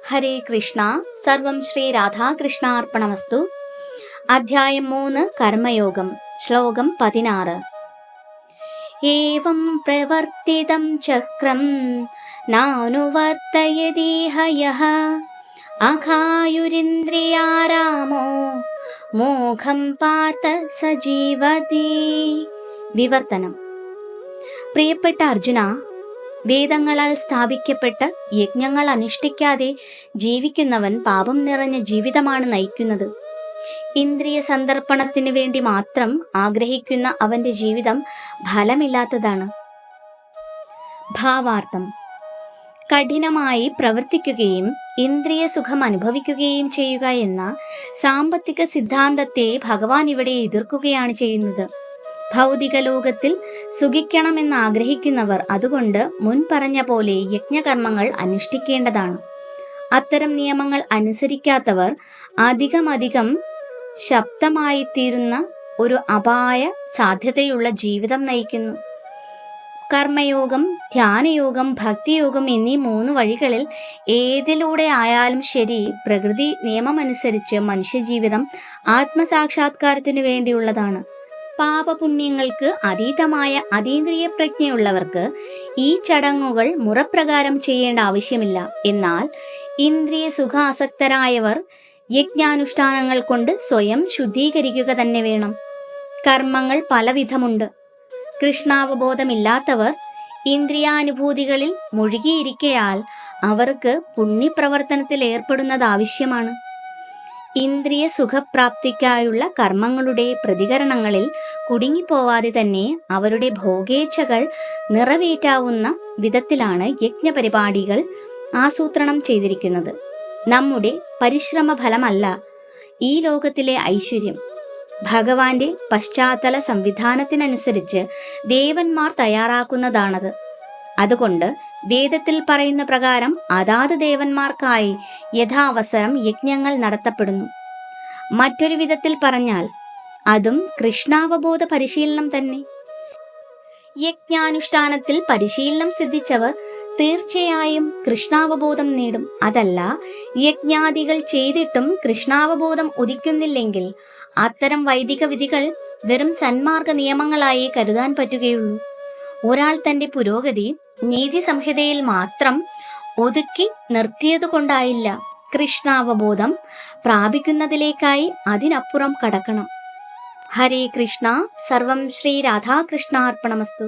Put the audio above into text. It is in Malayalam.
ഹരേ കൃഷ്ണ. സർവം ശ്രീ രാധാകൃഷ്ണാർപ്പണമസ്തു. അധ്യായം 3 കർമ്മയോഗം. ശ്ലോകം 16. ഏവം പ്രവർത്തിതം ചക്രം നാനുവർത്തയതീഹ യഃ അഘായുരിന്ദ്രിയാരാമോ മോഘം പാർത്ഥ സജീവതി. വിവർത്തനം. പ്രിയപ്പെട്ട അർജുന, വേദങ്ങളാൽ സ്ഥാപിക്കപ്പെട്ട യജ്ഞങ്ങൾ അനുഷ്ഠിക്കാതെ ജീവിക്കുന്നവൻ പാപം നിറഞ്ഞ ജീവിതമാണ് നയിക്കുന്നത്. ഇന്ദ്രിയ സന്ദർപ്പണത്തിനു വേണ്ടി മാത്രം ആഗ്രഹിക്കുന്ന അവന്റെ ജീവിതം ഫലമില്ലാത്തതാണ്. ഭാവാർത്ഥം: കഠിനമായി പ്രവർത്തിക്കുകയും ഇന്ദ്രിയ സുഖം അനുഭവിക്കുകയും ചെയ്യുക എന്ന സാമ്പത്തിക സിദ്ധാന്തത്തെ ഭഗവാൻ ഇവിടെ എതിർക്കുകയാണ് ചെയ്യുന്നത്. ഭൗതിക ലോകത്തിൽ സുഖിക്കണമെന്ന് ആഗ്രഹിക്കുന്നവർ അതുകൊണ്ട് മുൻ പറഞ്ഞ പോലെ യജ്ഞകർമ്മങ്ങൾ അനുഷ്ഠിക്കേണ്ടതാണ്. അത്തരം നിയമങ്ങൾ അനുസരിക്കാത്തവർ അധികം ശബ്ദമായിത്തീരുന്ന ഒരു അപായ സാധ്യതയുള്ള ജീവിതം നയിക്കുന്നു. കർമ്മയോഗം, ധ്യാനയോഗം, ഭക്തിയോഗം എന്നീ 3 വഴികളിൽ ഏതിലൂടെ ആയാലും ശരി, പ്രകൃതി നിയമമനുസരിച്ച് മനുഷ്യജീവിതം ആത്മസാക്ഷാത്കാരത്തിനു വേണ്ടിയുള്ളതാണ്. പാപപുണ്യങ്ങൾക്ക് അതീതമായ അതീന്ദ്രിയ പ്രജ്ഞയുള്ളവർക്ക് ഈ ചടങ്ങുകൾ മുറപ്രകാരം ചെയ്യേണ്ട ആവശ്യമില്ല. എന്നാൽ ഇന്ദ്രിയ സുഖാസക്തരായവർ യജ്ഞാനുഷ്ഠാനങ്ങൾ കൊണ്ട് സ്വയം ശുദ്ധീകരിക്കുക തന്നെ വേണം. കർമ്മങ്ങൾ പലവിധമുണ്ട്. കൃഷ്ണാവബോധമില്ലാത്തവർ ഇന്ദ്രിയാനുഭൂതികളിൽ മുഴുകിയിരിക്കയാൽ അവർക്ക് പുണ്യപ്രവർത്തനത്തിൽ ഏർപ്പെടുന്നത് ആവശ്യമാണ്. ഇന്ദ്രിയ സുഖപ്രാപ്തിക്കായുള്ള കർമ്മങ്ങളുടെ പ്രതികരണങ്ങളിൽ കുടുങ്ങിപ്പോവാതെ തന്നെ അവരുടെ ഭോഗേച്ഛകൾ നിറവേറ്റാവുന്ന വിധത്തിലാണ് യജ്ഞപരിപാടികൾ ആസൂത്രണം ചെയ്തിരിക്കുന്നത്. നമ്മുടെ പരിശ്രമ ഫലമല്ല ഈ ലോകത്തിലെ ഐശ്വര്യം. ഭഗവാന്റെ പശ്ചാത്തല സംവിധാനത്തിനനുസരിച്ച് ദേവന്മാർ തയ്യാറാക്കുന്നതാണത്. അതുകൊണ്ട് വേദത്തിൽ പറയുന്ന പ്രകാരം അതാത് ദേവന്മാർക്കായി യഥാവസരം യജ്ഞങ്ങൾ നടത്തപ്പെടുന്നു. മറ്റൊരു വിധത്തിൽ പറഞ്ഞാൽ അതും കൃഷ്ണാവബോധ പരിശീലനം തന്നെ. യജ്ഞാനുഷ്ഠാനത്തിൽ പരിശീലനം സിദ്ധിച്ചവർ തീർച്ചയായും കൃഷ്ണാവബോധം നേടും. അതല്ല, യജ്ഞാദികൾ ചെയ്തിട്ടും കൃഷ്ണാവബോധം ഉദിക്കുന്നില്ലെങ്കിൽ അത്തരം വൈദിക വിധികൾ വെറും സന്മാർഗ നിയമങ്ങളായി കരുതാൻ പറ്റുകയുള്ളൂ. ഒരാൾ തന്റെ പുരോഗതി നീതി സംഹിതയിൽ മാത്രം ഒതുക്കി നിർത്തിയതുകൊണ്ടായില്ല. കൃഷ്ണാവബോധം പ്രാപിക്കുന്നതിലേക്കായി അതിനപ്പുറം കടക്കണം. ഹരേ കൃഷ്ണ. സർവം ശ്രീ രാധാകൃഷ്ണാർപ്പണമസ്തു.